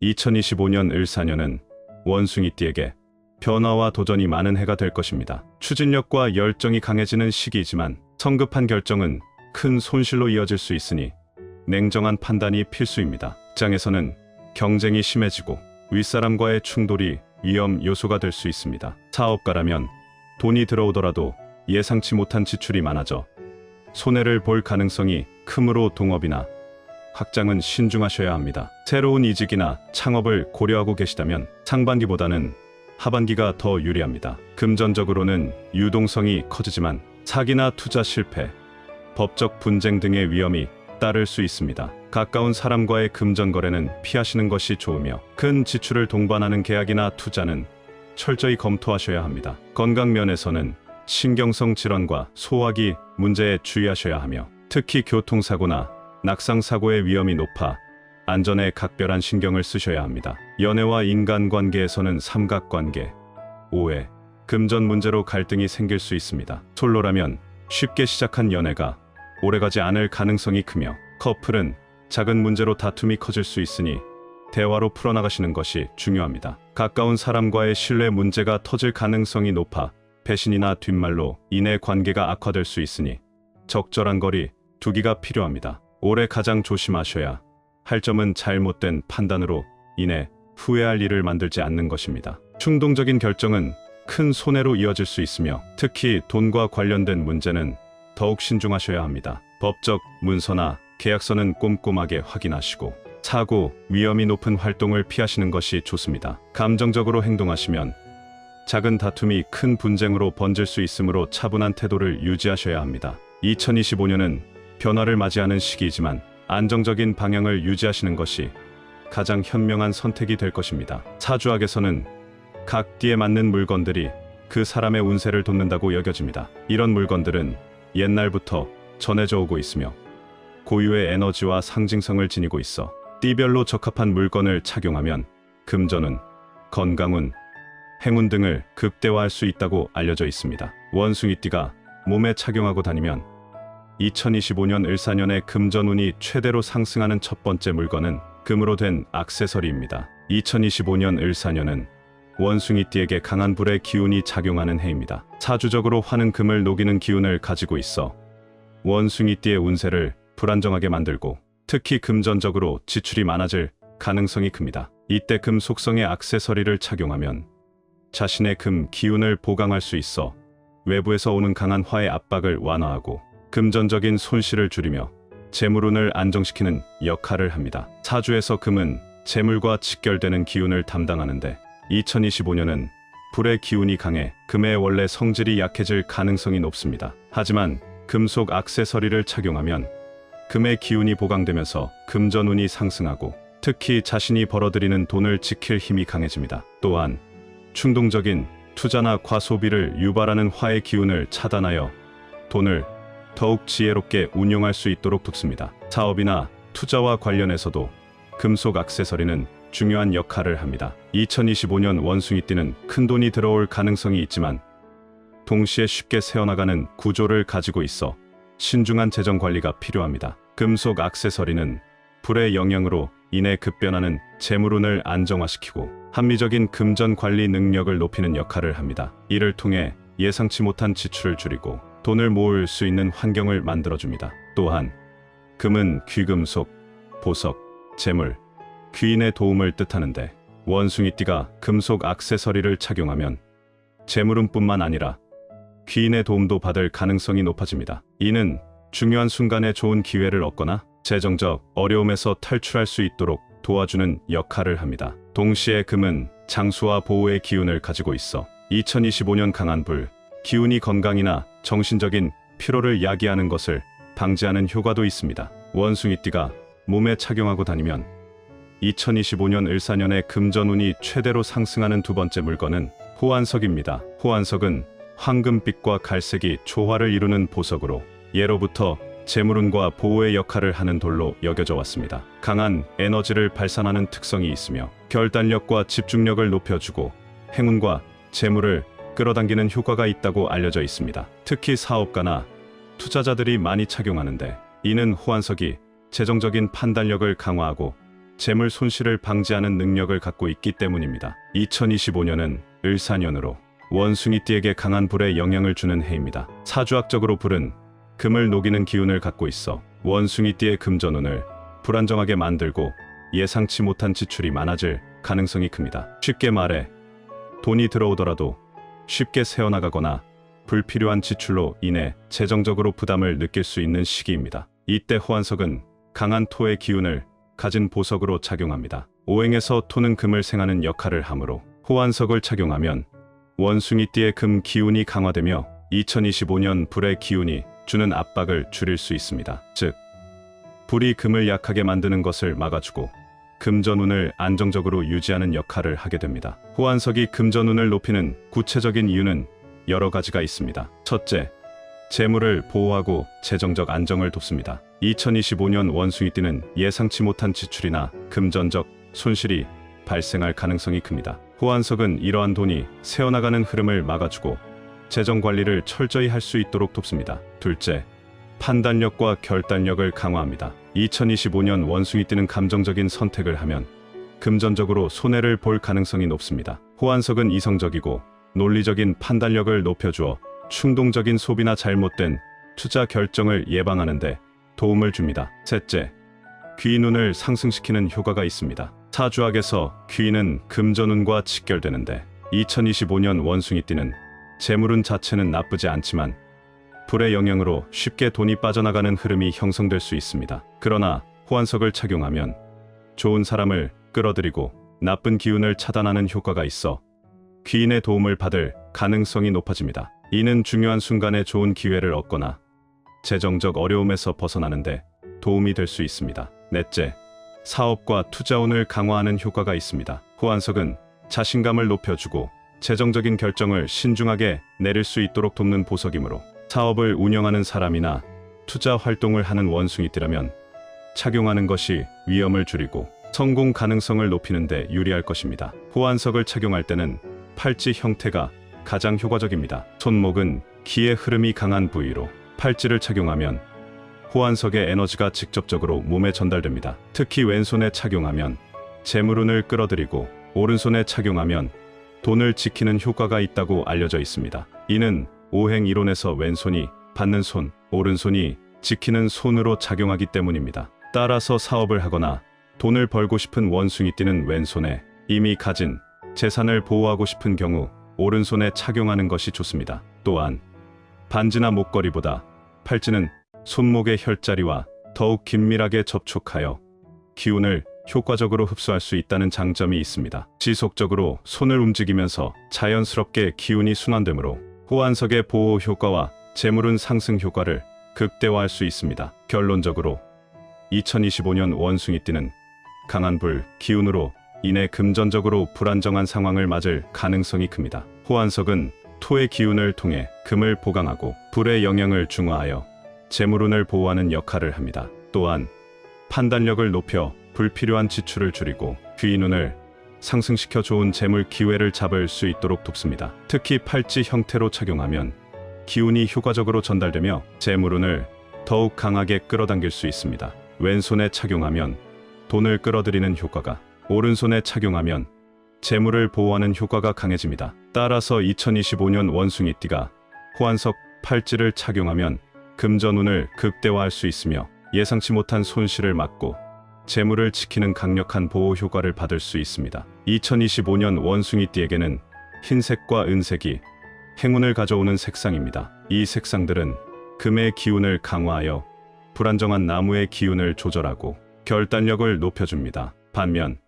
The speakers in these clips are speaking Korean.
2025년 을사년은 원숭이띠에게 변화와 도전이 많은 해가 될 것입니다. 추진력과 열정이 강해지는 시기이지만 성급한 결정은 큰 손실로 이어질 수 있으니 냉정한 판단이 필수입니다. 직장에서는 경쟁이 심해지고 윗사람과의 충돌이 위험 요소가 될 수 있습니다. 사업가라면 돈이 들어오더라도 예상치 못한 지출이 많아져 손해를 볼 가능성이 크므로 동업이나 확장은 신중하셔야 합니다. 새로운 이직이나 창업을 고려하고 계시다면 상반기보다는 하반기가 더 유리합니다. 금전적으로는 유동성이 커지지만 사기나 투자 실패, 법적 분쟁 등의 위험이 따를 수 있습니다. 가까운 사람과의 금전 거래는 피하시는 것이 좋으며 큰 지출을 동반하는 계약이나 투자는 철저히 검토하셔야 합니다. 건강 면에서는 신경성 질환과 소화기 문제에 주의하셔야 하며 특히 교통사고나 낙상사고의 위험이 높아 안전에 각별한 신경을 쓰셔야 합니다. 연애와 인간관계에서는 삼각관계, 오해, 금전 문제로 갈등이 생길 수 있습니다. 솔로라면 쉽게 시작한 연애가 오래가지 않을 가능성이 크며 커플은 작은 문제로 다툼이 커질 수 있으니 대화로 풀어나가시는 것이 중요합니다. 가까운 사람과의 신뢰 문제가 터질 가능성이 높아 배신이나 뒷말로 인해 관계가 악화될 수 있으니 적절한 거리 두기가 필요합니다. 올해 가장 조심하셔야 할 점은 잘못된 판단으로 인해 후회할 일을 만들지 않는 것입니다. 충동적인 결정은 큰 손해로 이어질 수 있으며 특히 돈과 관련된 문제는 더욱 신중하셔야 합니다. 법적 문서나 계약서는 꼼꼼하게 확인하시고 사고, 위험이 높은 활동을 피하시는 것이 좋습니다. 감정적으로 행동하시면 작은 다툼이 큰 분쟁으로 번질 수 있으므로 차분한 태도를 유지하셔야 합니다. 2025년은 변화를 맞이하는 시기이지만 안정적인 방향을 유지하시는 것이 가장 현명한 선택이 될 것입니다. 사주학에서는 각 띠에 맞는 물건들이 그 사람의 운세를 돋는다고 여겨집니다. 이런 물건들은 옛날부터 전해져 오고 있으며 고유의 에너지와 상징성을 지니고 있어 띠별로 적합한 물건을 착용하면 금전운, 건강운, 행운 등을 극대화할 수 있다고 알려져 있습니다. 원숭이띠가 몸에 착용하고 다니면 2025년 을사년의 금전운이 최대로 상승하는 첫 번째 물건은 금으로 된 액세서리입니다. 2025년 을사년은 원숭이띠에게 강한 불의 기운이 작용하는 해입니다. 사주적으로 화는 금을 녹이는 기운을 가지고 있어 원숭이띠의 운세를 불안정하게 만들고 특히 금전적으로 지출이 많아질 가능성이 큽니다. 이때 금 속성의 액세서리를 착용하면 자신의 금 기운을 보강할 수 있어 외부에서 오는 강한 화의 압박을 완화하고 금전적인 손실을 줄이며 재물운을 안정시키는 역할을 합니다. 사주에서 금은 재물과 직결되는 기운을 담당하는데 2025년은 불의 기운이 강해 금의 원래 성질이 약해질 가능성이 높습니다. 하지만 금속 액세서리를 착용하면 금의 기운이 보강되면서 금전운이 상승하고 특히 자신이 벌어들이는 돈을 지킬 힘이 강해집니다. 또한 충동적인 투자나 과소비를 유발하는 화의 기운을 차단하여 돈을 더욱 지혜롭게 운용할 수 있도록 돕습니다. 사업이나 투자와 관련해서도 금속 액세서리는 중요한 역할을 합니다. 2025년 원숭이띠는 큰 돈이 들어올 가능성이 있지만 동시에 쉽게 새어나가는 구조를 가지고 있어 신중한 재정 관리가 필요합니다. 금속 액세서리는 불의 영향으로 인해 급변하는 재물운을 안정화시키고 합리적인 금전 관리 능력을 높이는 역할을 합니다. 이를 통해 예상치 못한 지출을 줄이고 돈을 모을 수 있는 환경을 만들어줍니다. 또한 금은 귀금속, 보석, 재물, 귀인의 도움을 뜻하는데 원숭이띠가 금속 액세서리를 착용하면 재물운뿐만 아니라 귀인의 도움도 받을 가능성이 높아집니다. 이는 중요한 순간에 좋은 기회를 얻거나 재정적 어려움에서 탈출할 수 있도록 도와주는 역할을 합니다. 동시에 금은 장수와 보호의 기운을 가지고 있어 2025년 강한 불, 기운이 건강이나 정신적인 피로를 야기하는 것을 방지하는 효과도 있습니다. 원숭이띠가 몸에 착용하고 다니면 2025년 을사년의 금전운이 최대로 상승하는 두 번째 물건은 호환석입니다. 호환석은 황금빛과 갈색이 조화를 이루는 보석으로 예로부터 재물운과 보호의 역할을 하는 돌로 여겨져 왔습니다. 강한 에너지를 발산하는 특성이 있으며 결단력과 집중력을 높여주고 행운과 재물을 끌어당기는 효과가 있다고 알려져 있습니다. 특히 사업가나 투자자들이 많이 착용하는데 이는 호환석이 재정적인 판단력을 강화하고 재물 손실을 방지하는 능력을 갖고 있기 때문입니다. 2025년은 을사년으로 원숭이띠에게 강한 불의 영향을 주는 해입니다. 사주학적으로 불은 금을 녹이는 기운을 갖고 있어 원숭이띠의 금전운을 불안정하게 만들고 예상치 못한 지출이 많아질 가능성이 큽니다. 쉽게 말해 돈이 들어오더라도 쉽게 새어나가거나 불필요한 지출로 인해 재정적으로 부담을 느낄 수 있는 시기입니다. 이때 호환석은 강한 토의 기운을 가진 보석으로 작용합니다. 오행에서 토는 금을 생하는 역할을 하므로 호환석을 착용하면 원숭이띠의 금 기운이 강화되며 2025년 불의 기운이 주는 압박을 줄일 수 있습니다. 즉, 불이 금을 약하게 만드는 것을 막아주고 금전운을 안정적으로 유지하는 역할을 하게 됩니다. 호환석이 금전운을 높이는 구체적인 이유는 여러 가지가 있습니다. 첫째, 재물을 보호하고 재정적 안정을 돕습니다. 2025년 원숭이띠는 예상치 못한 지출이나 금전적 손실이 발생할 가능성이 큽니다. 호환석은 이러한 돈이 새어나가는 흐름을 막아주고 재정 관리를 철저히 할 수 있도록 돕습니다. 둘째, 판단력과 결단력을 강화합니다. 2025년 원숭이띠는 감정적인 선택을 하면 금전적으로 손해를 볼 가능성이 높습니다. 호환석은 이성적이고 논리적인 판단력을 높여주어 충동적인 소비나 잘못된 투자 결정을 예방하는 데 도움을 줍니다. 셋째, 귀인운을 상승시키는 효과가 있습니다. 사주학에서 귀인은 금전운과 직결되는데 2025년 원숭이띠는 재물운 자체는 나쁘지 않지만 불의 영향으로 쉽게 돈이 빠져나가는 흐름이 형성될 수 있습니다. 그러나 호환석을 착용하면 좋은 사람을 끌어들이고 나쁜 기운을 차단하는 효과가 있어 귀인의 도움을 받을 가능성이 높아집니다. 이는 중요한 순간에 좋은 기회를 얻거나 재정적 어려움에서 벗어나는데 도움이 될 수 있습니다. 넷째, 사업과 투자운을 강화하는 효과가 있습니다. 호환석은 자신감을 높여주고 재정적인 결정을 신중하게 내릴 수 있도록 돕는 보석이므로 사업을 운영하는 사람이나 투자 활동을 하는 원숭이띠라면 착용하는 것이 위험을 줄이고 성공 가능성을 높이는 데 유리할 것입니다. 호환석을 착용할 때는 팔찌 형태가 가장 효과적입니다. 손목은 기의 흐름이 강한 부위로 팔찌를 착용하면 호환석의 에너지가 직접적으로 몸에 전달됩니다. 특히 왼손에 착용하면 재물운을 끌어들이고 오른손에 착용하면 돈을 지키는 효과가 있다고 알려져 있습니다. 이는 오행 이론에서 왼손이 받는 손, 오른손이 지키는 손으로 작용하기 때문입니다. 따라서 사업을 하거나 돈을 벌고 싶은 원숭이띠는 왼손에 이미 가진 재산을 보호하고 싶은 경우 오른손에 착용하는 것이 좋습니다. 또한 반지나 목걸이보다 팔찌는 손목의 혈자리와 더욱 긴밀하게 접촉하여 기운을 효과적으로 흡수할 수 있다는 장점이 있습니다. 지속적으로 손을 움직이면서 자연스럽게 기운이 순환되므로 호환석의 보호 효과와 재물운 상승 효과를 극대화할 수 있습니다. 결론적으로 2025년 원숭이띠는 강한 불 기운으로 인해 금전적으로 불안정한 상황을 맞을 가능성이 큽니다. 호환석은 토의 기운을 통해 금을 보강하고 불의 영향을 중화하여 재물운을 보호하는 역할을 합니다. 또한 판단력을 높여 불필요한 지출을 줄이고 귀인운을 상승시켜 좋은 재물 기회를 잡을 수 있도록 돕습니다. 특히 팔찌 형태로 착용하면 기운이 효과적으로 전달되며 재물운을 더욱 강하게 끌어당길 수 있습니다. 왼손에 착용하면 돈을 끌어들이는 효과가, 오른손에 착용하면 재물을 보호하는 효과가 강해집니다. 따라서 2025년 원숭이띠가 호환석 팔찌를 착용하면 금전운을 극대화할 수 있으며 예상치 못한 손실을 막고 재물을 지키는 강력한 보호 효과를 받을 수 있습니다. 2025년 원숭이띠에게는 흰색과 은색이 행운을 가져오는 색상입니다. 이 색상들은 금의 기운을 강화하여 불안정한 나무의 기운을 조절하고 결단력을 높여줍니다. 반면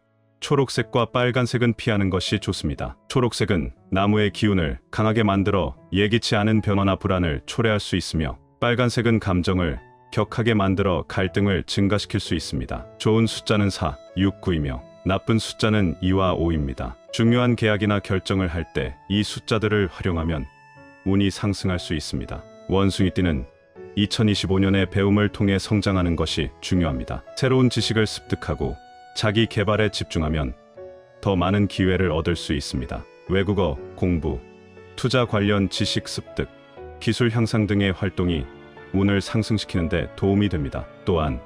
초록색과 빨간색은 피하는 것이 좋습니다. 초록색은 나무의 기운을 강하게 만들어 예기치 않은 변화나 불안을 초래할 수 있으며 빨간색은 감정을 격하게 만들어 갈등을 증가시킬 수 있습니다. 좋은 숫자는 4, 6, 9이며 나쁜 숫자는 2와 5입니다. 중요한 계약이나 결정을 할 때 이 숫자들을 활용하면 운이 상승할 수 있습니다. 원숭이띠는 2025년의 배움을 통해 성장하는 것이 중요합니다. 새로운 지식을 습득하고 자기 개발에 집중하면 더 많은 기회를 얻을 수 있습니다. 외국어, 공부, 투자 관련 지식 습득, 기술 향상 등의 활동이 운을 상승시키는 데 도움이 됩니다. 또한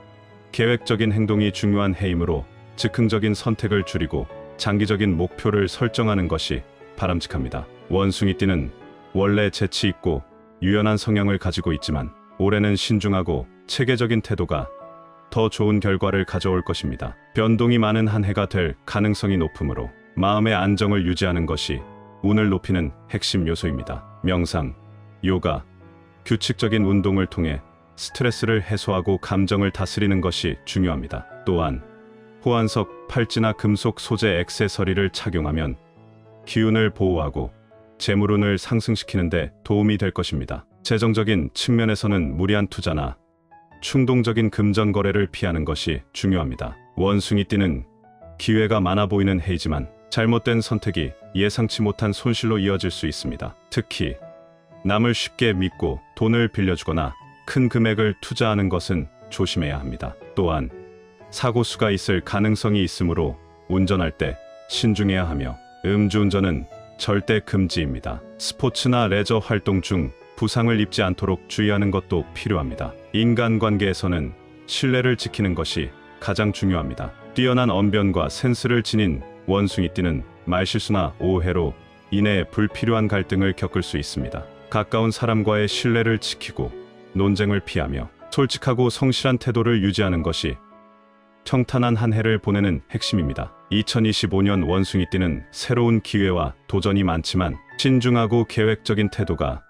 계획적인 행동이 중요한 해이므로 즉흥적인 선택을 줄이고 장기적인 목표를 설정하는 것이 바람직합니다. 원숭이띠는 원래 재치 있고 유연한 성향을 가지고 있지만 올해는 신중하고 체계적인 태도가 더 좋은 결과를 가져올 것입니다. 변동이 많은 한 해가 될 가능성이 높으므로 마음의 안정을 유지하는 것이 운을 높이는 핵심 요소입니다. 명상, 요가, 규칙적인 운동을 통해 스트레스를 해소하고 감정을 다스리는 것이 중요합니다. 또한 호환석, 팔찌나 금속 소재 액세서리를 착용하면 기운을 보호하고 재물운을 상승시키는 데 도움이 될 것입니다. 재정적인 측면에서는 무리한 투자나 충동적인 금전 거래를 피하는 것이 중요합니다. 원숭이띠는 기회가 많아 보이는 해이지만 잘못된 선택이 예상치 못한 손실로 이어질 수 있습니다. 특히 남을 쉽게 믿고 돈을 빌려주거나 큰 금액을 투자하는 것은 조심해야 합니다. 또한 사고수가 있을 가능성이 있으므로 운전할 때 신중해야 하며 음주운전은 절대 금지입니다. 스포츠나 레저 활동 중 부상을 입지 않도록 주의하는 것도 필요합니다. 인간관계에서는 신뢰를 지키는 것이 가장 중요합니다. 뛰어난 언변과 센스를 지닌 원숭이띠는 말실수나 오해로 인해 불필요한 갈등을 겪을 수 있습니다. 가까운 사람과의 신뢰를 지키고 논쟁을 피하며 솔직하고 성실한 태도를 유지하는 것이 평탄한 한 해를 보내는 핵심입니다. 2025년 원숭이띠는 새로운 기회와 도전이 많지만 신중하고 계획적인 태도가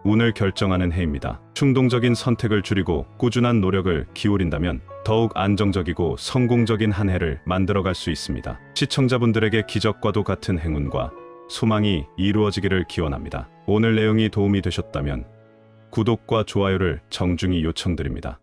운을 결정하는 해입니다. 충동적인 선택을 줄이고 꾸준한 노력을 기울인다면 더욱 안정적이고 성공적인 한 해를 만들어갈 수 있습니다. 시청자분들에게 기적과도 같은 행운과 소망이 이루어지기를 기원합니다. 오늘 내용이 도움이 되셨다면 구독과 좋아요를 정중히 요청드립니다.